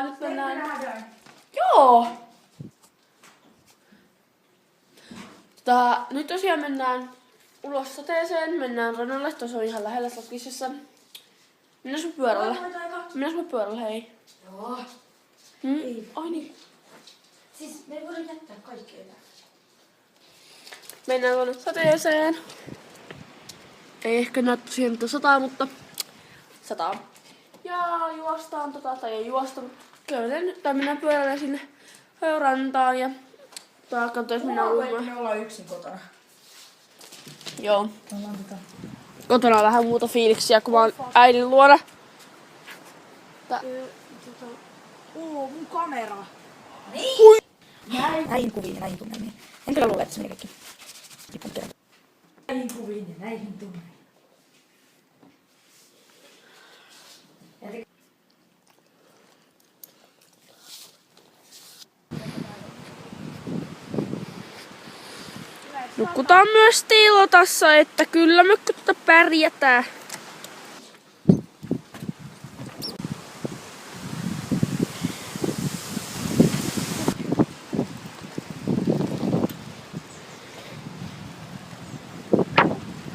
Nyt mennään... Joo! Nyt tosiaan mennään ulos sateeseen, mennään rannalle, tuossa on ihan lähellä Slotskissessa. Mennäänkö me pyörällä? Hei. Joo. Ei. Ai niin. Siis me ei voida jättää kaikkea tähän. Mennään tuonne sateeseen. Ei ehkä näy tosiaan mitä sataa, mutta sataa. Ja juostaan tai ei juosta, mutta tai mennään pyörällä sinne rantaan ja katsotaan, mennään uimaan. Me ollaan yksin kotona. Joo. Kotona on vähän muuta fiiliksiä, kun mä oon äidin luona. Mun kamera. Niin? Näihin kuviin ja näihin tunnelmiin. En kyllä luule, että se meni kaikki. Näihin kuviin ja näihin tunnelmiin. Nukutaan myös Tilotassa, että kyllä me pärjätään.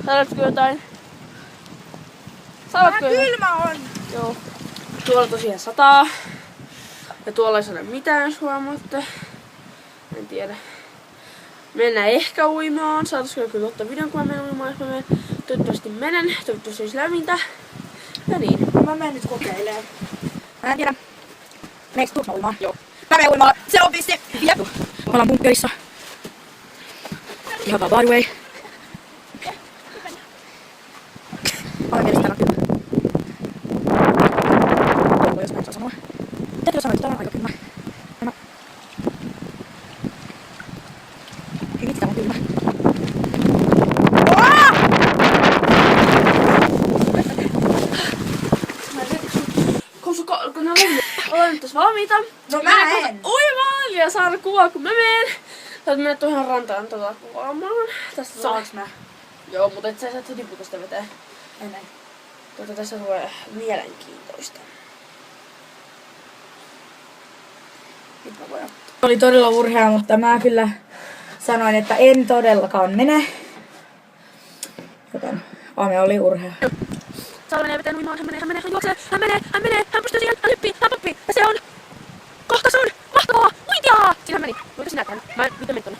Saatko jotain? Kylmä on! Joo. Tuolla tosiaan sataa. Ja tuolla ei sano mitään, jos huomaatte. En tiedä. Mennään ehkä uimaan. Saataisiko kyllä ottaa videon, kun mä menen uimaan, jos mä menen. Toivottavasti menen. Toivottavasti olisi lämmintä. Ja niin. Mä menen nyt kokeilemaan. Mä en tiedä. Meneekö tuossa uimaan? Joo. Mä menen uimaan. Se on vissi. Jep. Me ollaan bunkkerissa. Ihan vaan by the way. Olen mielestäni kylmä. Toivon, jos mä en saa sanoa. Täytyy sanoa, että tää on aika kylmä. Ei vitsi, tää on kylmä. Kun ne ollaan nyt tässä valmiita. No mä en! Uimaan ja saada kuvaa, kun mä menen. Sä oot mennä tuohon rantaan kuvaamaan. Saaks mä? Joo, mutta et sä saat heti putosta vetää. Ennen. Tässä tulee mielenkiintoista. Nyt mä voin ottaa. Oli todella urhea, mutta mä kyllä sanoin, että en todellakaan mene. Joten Ame oli urhea. Saala menee veteen uimaan, hän juoksee, hän pystyy siihen, hän hyppii, ja se on, kohta se on, mahtavaa, uintia! Siinä hän meni, mitä sinä tänne? Mä nyt menin tonne.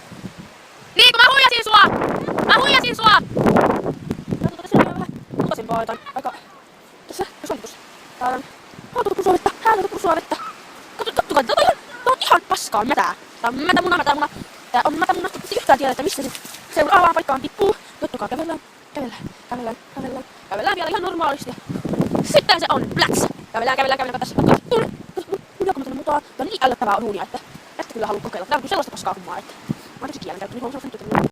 Niin, kun mä huijasin sua! Katsotaan, tässä on vähän luotaisempaa jotain, aika, tässä on tuossa. Täällä on häätöpursuavetta. Katsokaa, tää on ihan paskaa mätää. Tää on mätämuna. Tää on mätämuna, ei yhtään tiedä, että missä se seuraavaan paikkaan tippuu. Katsokaa, kävellään vielä ihan normaalisti. Sitten se on plats. Kävellään tässä. Kun mä mutaan, tää on niin ällöttävää unia, että kyllä haluan kokeilla. Tää on kyllä sellaista paskaa kummaa, että mä oon tosi kielen käyttänyt, niin